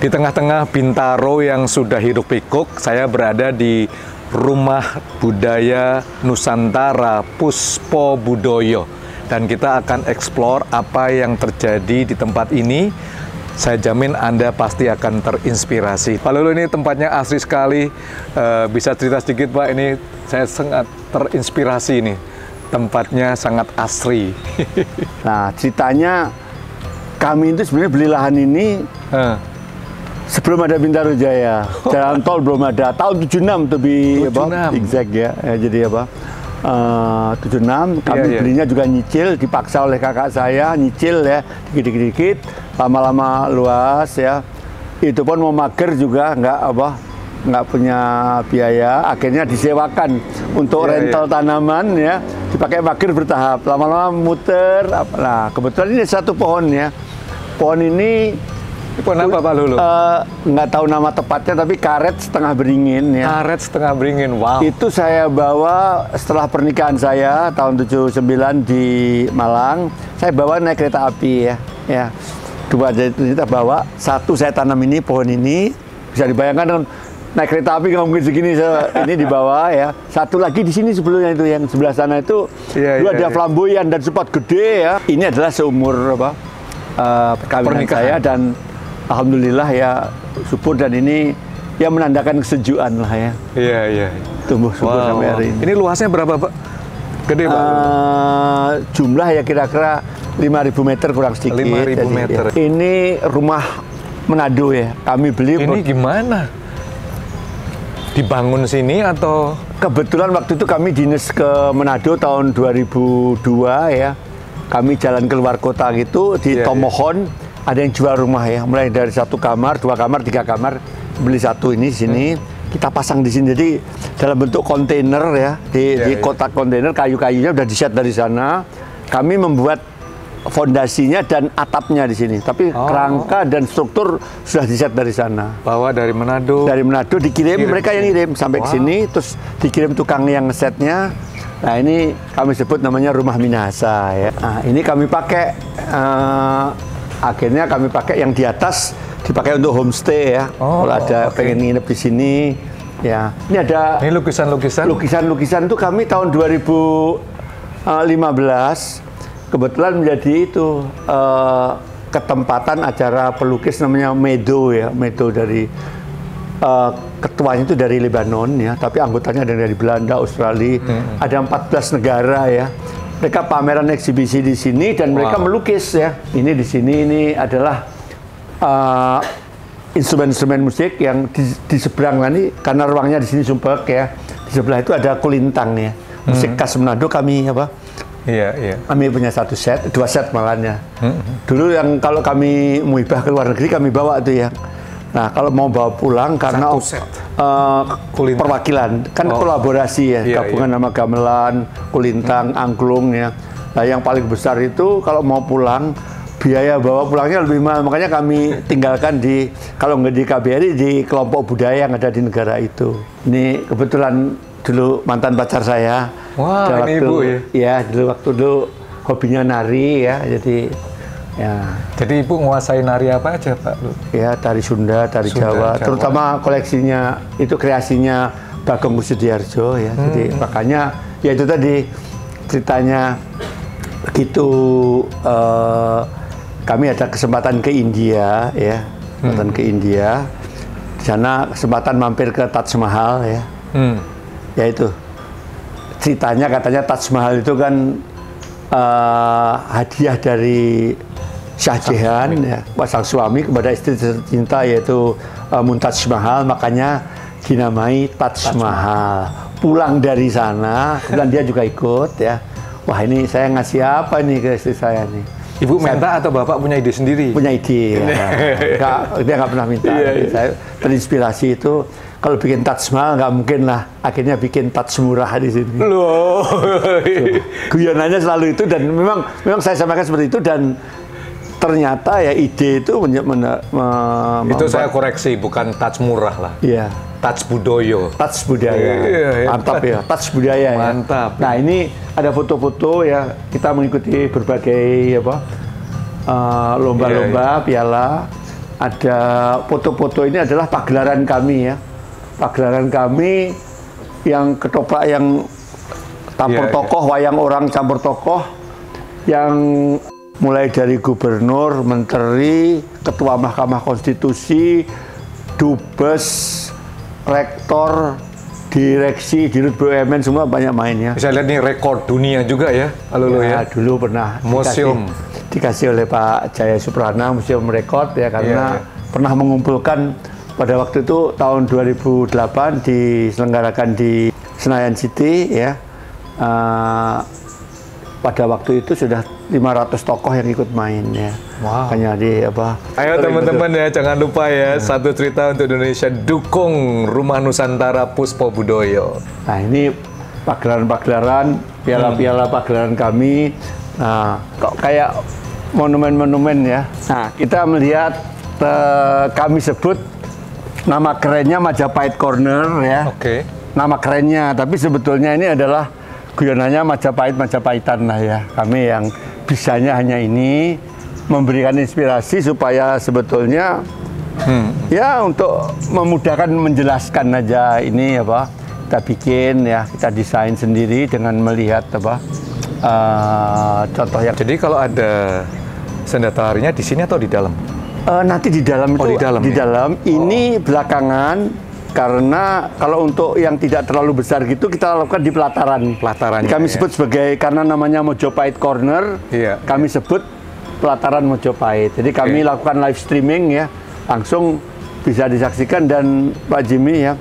Di tengah-tengah Bintaro yang sudah hiruk pikuk, saya berada di Rumah Budaya Nusantara Puspo Budoyo. Dan kita akan eksplor apa yang terjadi di tempat ini. Saya jamin Anda pasti akan terinspirasi. Pak Lulu, ini tempatnya asri sekali. Bisa cerita sedikit, Pak? Ini saya sangat terinspirasi ini. Tempatnya sangat asri. Nah, ceritanya kami itu sebenarnya beli lahan ini sebelum ada Bintaro Jaya. Jalan tol belum ada. Tahun 76 to be exact ya. Jadi apa? 76 kami belinya juga nyicil, dipaksa oleh kakak saya nyicil ya, dikit-dikit, lama-lama luas ya. Itu pun mau mager juga nggak punya biaya, akhirnya disewakan untuk rental tanaman ya, dipakai mager bertahap, lama-lama muter. Nah, kebetulan ini satu pohon ya. Pohon ini pohon apa, Pak Lulu? Nggak tahu nama tepatnya, tapi karet setengah beringin ya. Karet setengah beringin, wow. Itu saya bawa setelah pernikahan saya tahun 79 di Malang. Saya bawa naik kereta api ya. Dua aja itu kita bawa. Satu saya tanam ini, pohon ini. Bisa dibayangkan dengan naik kereta api nggak mungkin segini, ini dibawa ya. Satu lagi di sini sebelumnya itu yang sebelah sana itu ada flamboyan dan sempat gede ya. Ini adalah seumur perkawinan saya dan alhamdulillah ya subur, dan ini ya menandakan kesejukan lah ya. Iya. Tumbuh subur sampai hari ini. Ini luasnya berapa, Pak? Gede, Pak? Jumlah ya kira-kira 5.000 meter kurang sedikit. 5.000 meter. Ya. Ini rumah Manado ya. Kami beli. Ini gimana? Dibangun sini atau? Kebetulan waktu itu kami dinas ke Manado tahun 2002 ya. Kami jalan keluar kota gitu di Tomohon. Ada yang jual rumah ya, mulai dari 1 kamar, 2 kamar, 3 kamar, beli satu ini sini, kita pasang di sini. Jadi dalam bentuk kontainer ya, di kotak kontainer, kayu-kayunya udah di-set dari sana. Kami membuat fondasinya dan atapnya di sini, tapi kerangka dan struktur sudah di-set dari sana. Bawa dari Manado. Dari Manado dikirim, mereka yang ngirim sampai ke sini, terus dikirim tukang yang ngesetnya. Nah, ini kami sebut namanya Rumah Minahasa ya. Nah, ini kami pakai. Akhirnya kami pakai yang di atas, dipakai untuk homestay ya. Kalau ada pengen nginep di sini ya. Ini ada. Ini lukisan-lukisan. Lukisan-lukisan itu kami tahun 2015 kebetulan menjadi itu ketempatan acara pelukis namanya Medo ya. Medo dari ketuanya itu dari Lebanon ya, tapi anggotanya ada dari Belanda, Australia. Ada 14 negara ya. Mereka pameran eksibisi di sini dan mereka melukis ya. Ini di sini ini adalah instrumen-instrumen musik yang di seberang ini, karena ruangnya di sini sumpek ya. Di sebelah itu ada kulintang ya. Musik khas Manado kami Kami punya 1 set, 2 set malahnya. Dulu yang kalau kami muibah ke luar negeri kami bawa tuh ya. Nah, kalau mau bawa pulang karena perwakilan kan kolaborasi ya, gabungan sama gamelan, kulintang, angklung ya. Nah, yang paling besar itu kalau mau pulang biaya bawa pulangnya lebih mahal, makanya kami tinggalkan kalau nggak di KBRI di kelompok budaya yang ada di negara itu. Ini kebetulan dulu mantan pacar saya. Wah, ini Ibu ya? Ya, dulu hobinya nari ya, jadi. Ya. Jadi Ibu menguasai nari apa aja, Pak? Ya, tari Sunda, tari Jawa, terutama koleksinya itu kreasinya Bagong Kussudiardja ya. Jadi makanya ya itu tadi ceritanya begitu kami ada kesempatan ke India ya, ke India. Di sana kesempatan mampir ke Taj Mahal ya. Ya itu ceritanya, katanya Taj Mahal itu kan hadiah dari Shah Jahan ya, sang suami kepada istri tercinta yaitu Mumtaz Mahal, makanya dinamai Taj Mahal. Pulang dari sana, kemudian dia juga ikut ya. Wah, ini saya ngasih apa nih ke istri saya nih? Ibu minta atau Bapak punya ide sendiri? Punya ide. Ya. Dia nggak pernah minta. Saya terinspirasi itu. Kalau bikin Taj Mahal nggak mungkin lah, akhirnya bikin Taj Murah di sini. Loh, guyonannya selalu itu, dan memang saya sampaikan seperti itu, dan ternyata ya ide itu itu saya koreksi, bukan Taj Murah lah. Iya. Taj Budoyo. Taj budaya. Mantap ya, Taj budaya. Mantap. Ya. Nah, ini ada foto-foto ya, kita mengikuti berbagai lomba-lomba, piala. ada foto-foto ini adalah pagelaran kami ya. Pagelaran kami yang ketoprak yang campur tokoh, wayang orang campur tokoh, yang mulai dari gubernur, menteri, ketua Mahkamah Konstitusi, dubes, rektor, direksi, dirut BUMN, semua banyak mainnya. Bisa lihat nih rekor dunia juga ya, Alulu ya. Dulu pernah museum dikasih oleh Pak Jaya Suprana, museum rekor ya, karena pernah mengumpulkan pada waktu itu tahun 2008 diselenggarakan di Senayan City ya. Pada waktu itu sudah 500 tokoh yang ikut main ya. Wow. Hanya di apa? Ayo teman-teman ya, jangan lupa ya, satu cerita untuk Indonesia, dukung Rumah Nusantara Puspo Budoyo. Nah, ini pagelaran-pagelaran, piala-piala pagelaran kami. Nah, kok kayak monumen-monumen ya. Nah, kita melihat kami sebut nama kerennya Majapahit Corner ya. Oke. Nama kerennya, tapi sebetulnya ini adalah guyonannya Majapahit-Majapahitan lah ya. Kami yang bisanya hanya ini, memberikan inspirasi supaya sebetulnya ya untuk memudahkan menjelaskan aja ini apa kita bikin ya, kita desain sendiri dengan melihat apa contoh yang. Jadi kalau ada senjata larinya di sini atau di dalam? Nanti di dalam itu, di dalam ini belakangan. Karena kalau untuk yang tidak terlalu besar gitu kita lakukan di pelataran. Pelatarannya. Kami sebut sebagai, karena namanya Mojopahit Corner, kami sebut pelataran Mojopahit. Jadi kami lakukan live streaming ya, langsung bisa disaksikan. Dan Pak Jimmy ya,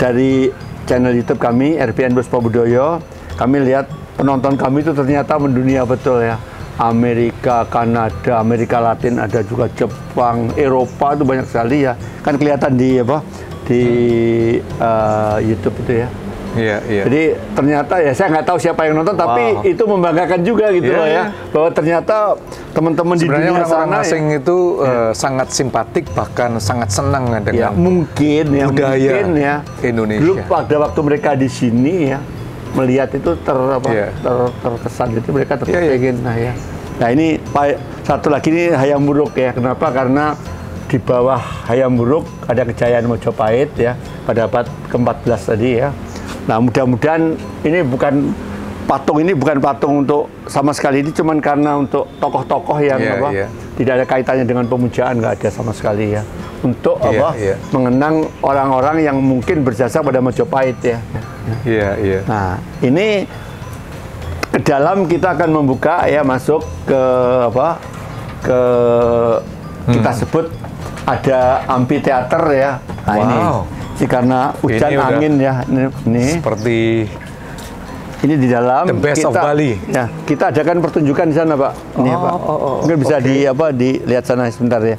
dari channel YouTube kami RPN Puspo Budoyo, kami lihat penonton kami itu ternyata mendunia betul ya. Amerika, Kanada, Amerika Latin, ada juga Jepang, Eropa, itu banyak sekali ya. Kan kelihatan di apa di YouTube itu ya. Iya, iya. Jadi ternyata ya saya nggak tahu siapa yang nonton, tapi itu membanggakan juga gitu loh ya. Bahwa ternyata teman-teman di dunia orang-orang sana asing itu sangat simpatik, bahkan sangat senang dengan mungkin ya, budaya mungkin ya Indonesia. Dulu pada waktu mereka di sini ya, melihat itu terkesan itu, mereka terpingin. Nah ini satu lagi ini Hayam Wuruk ya. Kenapa? Karena di bawah Hayam Wuruk ada kejayaan Mojopahit ya pada abad ke-14 tadi ya. Nah mudah-mudahan ini bukan patung untuk sama sekali, ini cuman karena untuk tokoh-tokoh yang tidak ada kaitannya dengan pemujaan, nggak ada sama sekali ya. Untuk mengenang orang-orang yang mungkin berjasa pada Mojopahit ya. Nah, ini ke dalam kita akan membuka ya, masuk ke kita sebut ada amphitheater ya. Nah, ini karena hujan ini angin ya. Ini seperti ini di dalam the best of Bali. Ya, kita adakan pertunjukan di sana, Pak. Ini ya, Pak. Mungkin bisa dilihat sana sebentar ya.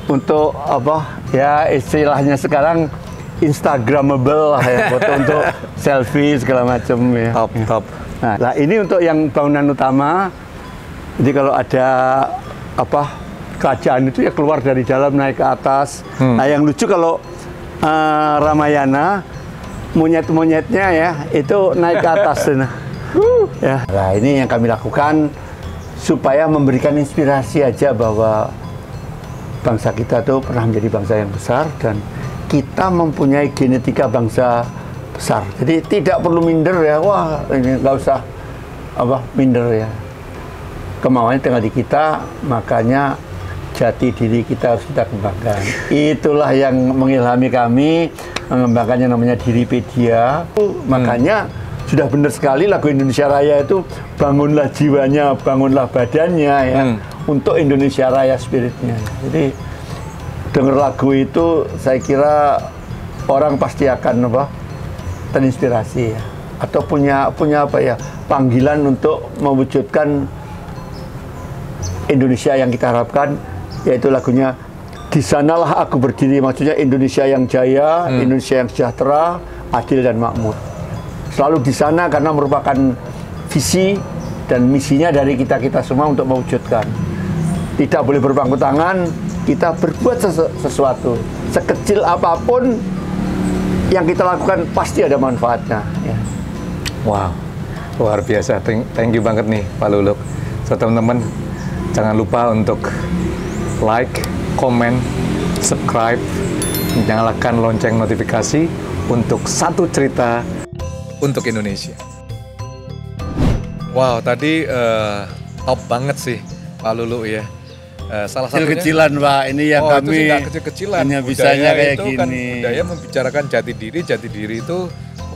Untuk ya istilahnya sekarang Instagramable lah ya, foto untuk selfie segala macam ya. Top. Nah, ini untuk yang bangunan utama. Jadi kalau ada kerajaan itu ya keluar dari dalam naik ke atas. Nah, yang lucu kalau Ramayana, monyet-monyetnya ya itu naik ke atas. Nah, ini yang kami lakukan supaya memberikan inspirasi aja bahwa bangsa kita tuh pernah menjadi bangsa yang besar dan kita mempunyai genetika bangsa besar. Jadi tidak perlu minder ya. Wah, ini nggak usah minder ya. Kemauannya tinggal di kita, makanya jati diri kita harus kita kembangkan. Itulah yang mengilhami kami mengembangkannya, namanya Diripedia. Makanya sudah benar sekali lagu Indonesia Raya itu, bangunlah jiwanya, bangunlah badannya ya. Untuk Indonesia Raya spiritnya. Jadi dengar lagu itu saya kira orang pasti akan terinspirasi ya, atau punya panggilan untuk mewujudkan Indonesia yang kita harapkan, yaitu lagunya Di Sanalah Aku Berdiri, maksudnya Indonesia yang jaya, Indonesia yang sejahtera, adil dan makmur. Selalu di sana karena merupakan visi dan misinya dari kita semua untuk mewujudkan. Tidak boleh berpangku tangan, kita berbuat sesuatu, sekecil apapun yang kita lakukan pasti ada manfaatnya. Ya. Wow, luar biasa. Thank you banget nih Pak Luluk. So teman-teman, jangan lupa untuk like, comment, subscribe, nyalakan lonceng notifikasi untuk satu cerita untuk Indonesia. Wow, tadi top banget sih Pak Luluk ya. Salah satunya kecil-kecilan Pak, ini yang kami kecil-kecilan. Hanya bisanya kayak itu gini. Kan budaya membicarakan jati diri itu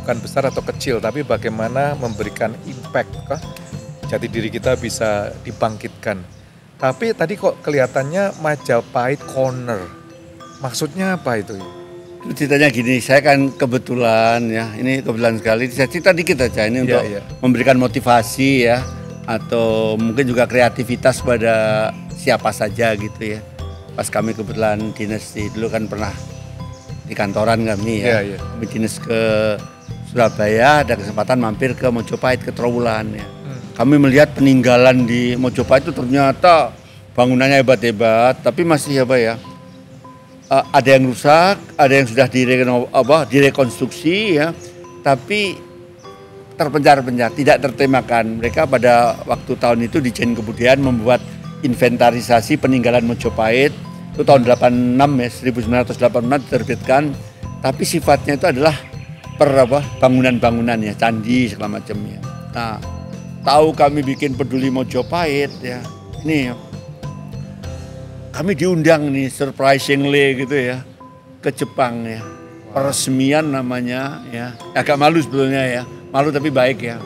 bukan besar atau kecil, tapi bagaimana memberikan impact jati diri kita bisa dibangkitkan. Tapi tadi kok kelihatannya Majapahit Corner, maksudnya apa itu? Ceritanya gini, saya kan kebetulan ya, ini kebetulan sekali, saya cerita dikit aja ini untuk memberikan motivasi ya, atau mungkin juga kreativitas pada siapa saja gitu ya. Pas kami kebetulan dinas dulu kan pernah di kantoran kami ya, kami dinas ke Surabaya, ada kesempatan mampir ke Mojopahit, ke Trowulan ya. Kami melihat peninggalan di Mojopahit itu ternyata bangunannya hebat-hebat, tapi masih apa ya, ada yang rusak, ada yang sudah direkonstruksi ya, tapi terpencar-pencar, tidak tertemakan. Mereka pada waktu tahun itu Dijen Kebudayaan membuat inventarisasi peninggalan Mojopahit itu tahun 86 ya, 1986 diterbitkan, tapi sifatnya itu adalah bangunan-bangunan ya, candi segala macam ya. Nah, tahu kami bikin peduli Mojopahit ya, ini ya, kami diundang nih surprisingly gitu ya ke Jepang ya, peresmian namanya ya, agak malu sebetulnya ya, malu tapi baik ya.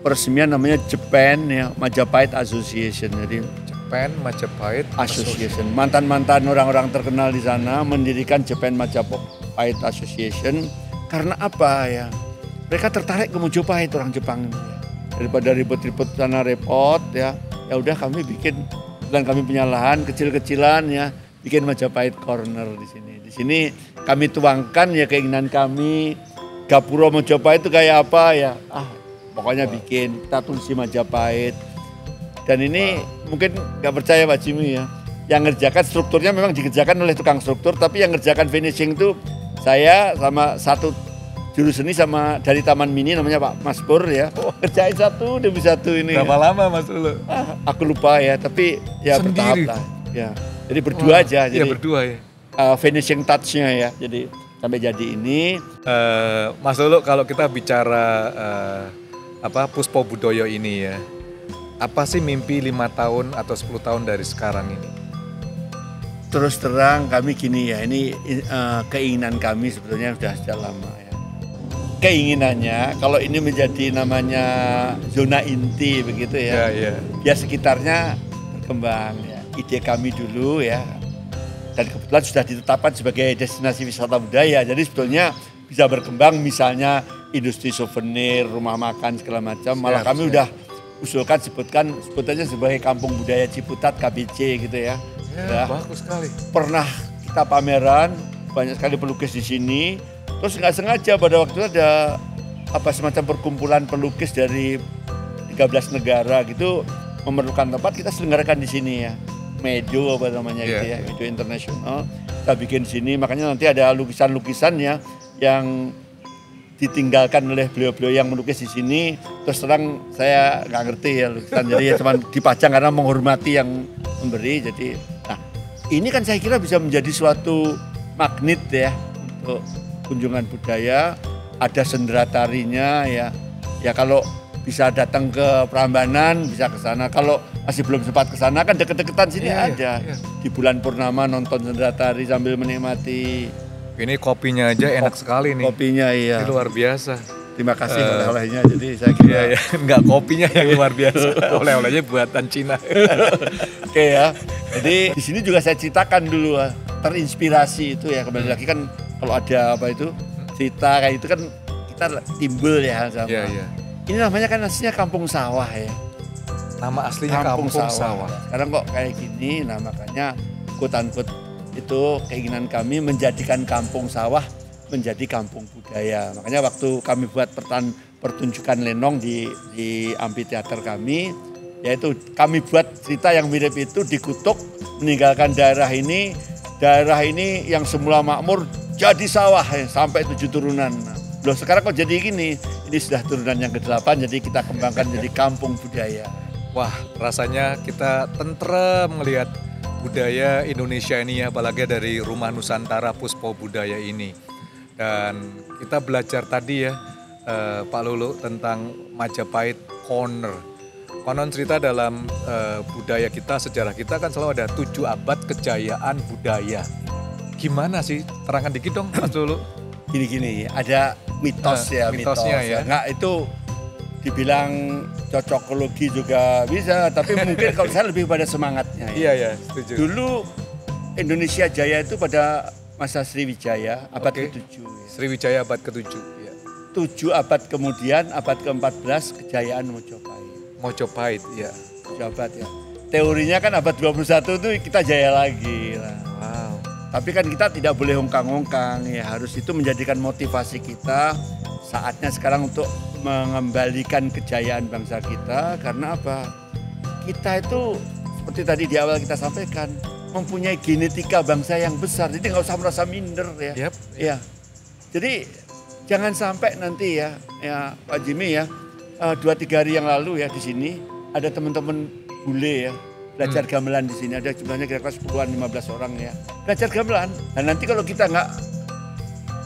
Peresmian namanya Japan ya, Majapahit Association. Jadi Japan Majapahit Association. Mantan-mantan orang-orang terkenal di sana mendirikan Japan Majapahit Association karena apa ya? Mereka tertarik ke Mojopahit orang Jepang ya. Daripada ribet-ribet sana repot ya. Ya udah kami bikin, dan kami punya lahan kecil-kecilan ya, bikin Majapahit Corner di sini. Di sini kami tuangkan ya keinginan kami. Gapura Mojopahit itu kayak apa ya? Pokoknya bikin, kita tulis Majapahit. Dan ini mungkin nggak percaya Pak Jimmy ya, yang ngerjakan strukturnya memang dikerjakan oleh tukang struktur, tapi yang ngerjakan finishing itu saya sama satu juru seni sama dari Taman Mini namanya Pak Mas Pur ya. Kerjain satu demi satu ini. Berapa lama Mas Ulu? Aku lupa ya, tapi ya bertahap lah. Ya, jadi berdua aja. Jadi berdua ya. Finishing touch-nya ya. Jadi sampai jadi ini. Mas Ulu, kalau kita bicara Puspo Budoyo ini ya, apa sih mimpi 5 tahun atau 10 tahun dari sekarang ini? Terus terang kami gini ya, ini keinginan kami sebetulnya sudah sejak lama ya. Keinginannya kalau ini menjadi namanya zona inti begitu ya, biar sekitarnya berkembang ya. Ide kami dulu ya, dan kebetulan sudah ditetapkan sebagai destinasi wisata budaya, jadi sebetulnya bisa berkembang, misalnya industri souvenir, rumah makan segala macam. Malah kami udah usulkan sebutannya sebagai Kampung Budaya Ciputat KBC gitu ya. Ya, bagus sekali. Pernah kita pameran, banyak sekali pelukis di sini. Terus nggak sengaja pada waktu itu ada semacam perkumpulan pelukis dari 13 negara gitu memerlukan tempat, kita selenggarakan di sini ya. Medo apa namanya gitu ya, Medo Internasional. Kita bikin di sini, makanya nanti ada lukisan-lukisan ya yang ditinggalkan oleh beliau-beliau yang melukis di sini. Terus terang saya nggak ngerti ya lukisan, jadi ya cuma dipajang karena menghormati yang memberi. Jadi, nah ini kan saya kira bisa menjadi suatu magnet ya untuk kunjungan budaya. Ada sendera tarinya ya. Ya kalau bisa datang ke Prambanan bisa ke sana. Kalau masih belum sempat ke sana kan deket-deketan sini ada. Di bulan purnama nonton sendera tari sambil menikmati. Ini kopinya aja enak sekali nih. Kopinya iya. Ini luar biasa. Terima kasih oleh-olehnya. Jadi saya kira enggak kopinya yang luar biasa. Oleh-olehnya buatan Cina. Oke ya. Jadi di sini juga saya ceritakan dulu terinspirasi itu ya, kembali lagi kan kalau ada cerita kayak itu kan kita timbul ya sama. Ini namanya kan aslinya Kampung Sawah ya. Nama aslinya Kampung Sawah. Sekarang kok kayak gini, nah makanya quote-unquote itu keinginan kami menjadikan Kampung Sawah menjadi kampung budaya. Makanya waktu kami buat pertunjukan lenong di amphitheater kami, Yaitu kami buat cerita yang mirip itu di Kutuk, meninggalkan daerah ini yang semula makmur jadi sawah sampai 7 turunan. Loh sekarang kok jadi gini? Ini sudah turunan yang ke-8, jadi kita kembangkan jadi kampung budaya. Wah, rasanya kita tentrem melihat budaya Indonesia ini ya, apalagi dari Rumah Nusantara Puspo Budaya ini. Dan kita belajar tadi ya, Pak Lulu, tentang Majapahit Corner. Konon cerita dalam budaya kita, sejarah kita kan selalu ada 7 abad kejayaan budaya. Gimana sih? Terangkan dikit dong, Mas Lulu. Gini-gini, ada mitos mitosnya ya. Nggak, itu dibilang cocokologi juga bisa, tapi mungkin kalau saya lebih pada semangatnya. Iya, setuju. Dulu Indonesia Jaya itu pada masa Sriwijaya, abad ke-7. Ya. Sriwijaya abad ke-7. Ya. 7 abad kemudian, abad ke-14, kejayaan Mojopahit. Mojopahit, ya. Mojopahit ya. Teorinya kan abad 21 itu kita jaya lagi. Wow. Tapi kan kita tidak boleh hongkang-hongkang, ya harus itu menjadikan motivasi kita. Saatnya sekarang untuk mengembalikan kejayaan bangsa kita, karena apa? Kita itu seperti tadi di awal kita sampaikan, mempunyai genetika bangsa yang besar, jadi nggak usah merasa minder ya. Yep. Ya. Jadi jangan sampai nanti ya Pak Jimmy ya, 2-3 hari yang lalu ya di sini ada teman-teman bule ya. Belajar gamelan di sini, ada jumlahnya kira-kira 10-an 15 orang ya. Belajar gamelan. Dan nanti kalau kita nggak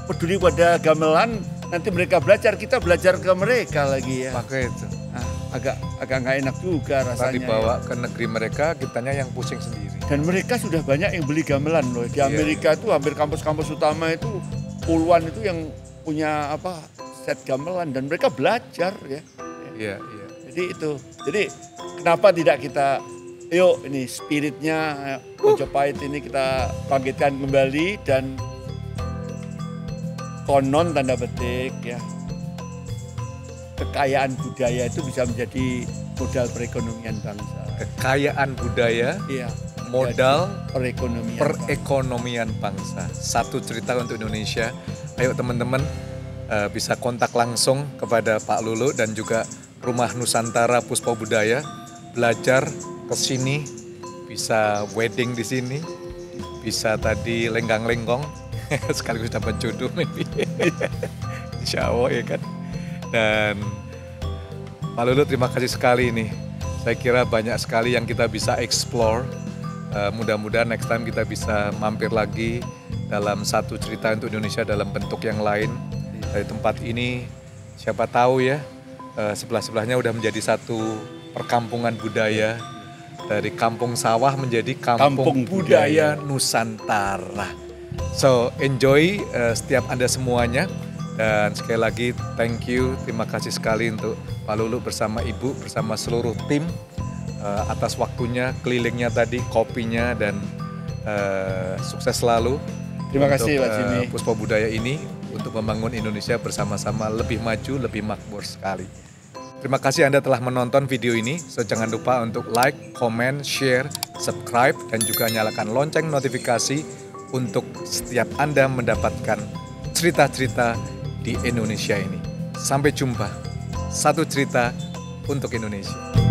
peduli pada gamelan, nanti mereka belajar, kita belajar ke mereka lagi ya. Pakai itu. Nah, agak nggak enak juga rasanya. Tadi dibawa ya. ke negeri mereka, kitanya yang pusing sendiri. Dan mereka sudah banyak yang beli gamelan loh. Di Amerika itu hampir kampus-kampus utama itu puluhan itu yang punya set gamelan, dan mereka belajar ya. Iya. Jadi itu. Jadi kenapa tidak kita yuk ini spiritnya Mojopahit ini kita bangkitkan kembali, dan konon tanda petik ya, kekayaan budaya itu bisa menjadi modal perekonomian bangsa. Kekayaan budaya, iya, modal perekonomian bangsa. Satu cerita untuk Indonesia. Ayo teman-teman bisa kontak langsung kepada Pak Lulu dan juga Rumah Nusantara Puspo Budaya, belajar ke sini, bisa wedding di sini, bisa tadi lenggang-lenggong, sekaligus dapat jodoh maybe. Insya Allah ya kan. Dan Pak Lulu terima kasih sekali nih. Saya kira banyak sekali yang kita bisa explore. Mudah-mudahan next time kita bisa mampir lagi dalam satu cerita untuk Indonesia dalam bentuk yang lain. Dari tempat ini, siapa tahu ya, sebelah-sebelahnya udah menjadi satu perkampungan budaya. Dari kampung sawah menjadi kampung budaya Nusantara. So enjoy setiap Anda semuanya. Dan sekali lagi thank you, terima kasih sekali untuk Pak Lulu bersama Ibu, bersama seluruh tim atas waktunya, kelilingnya tadi, kopinya, dan sukses selalu. Terima kasih Pak Jimmy. Puspo Budaya ini untuk membangun Indonesia bersama-sama lebih maju, lebih makmur sekali. Terima kasih Anda telah menonton video ini. So jangan lupa untuk like, comment, share, subscribe, dan juga nyalakan lonceng notifikasi untuk setiap Anda mendapatkan cerita-cerita di Indonesia ini. Sampai jumpa. Satu cerita untuk Indonesia.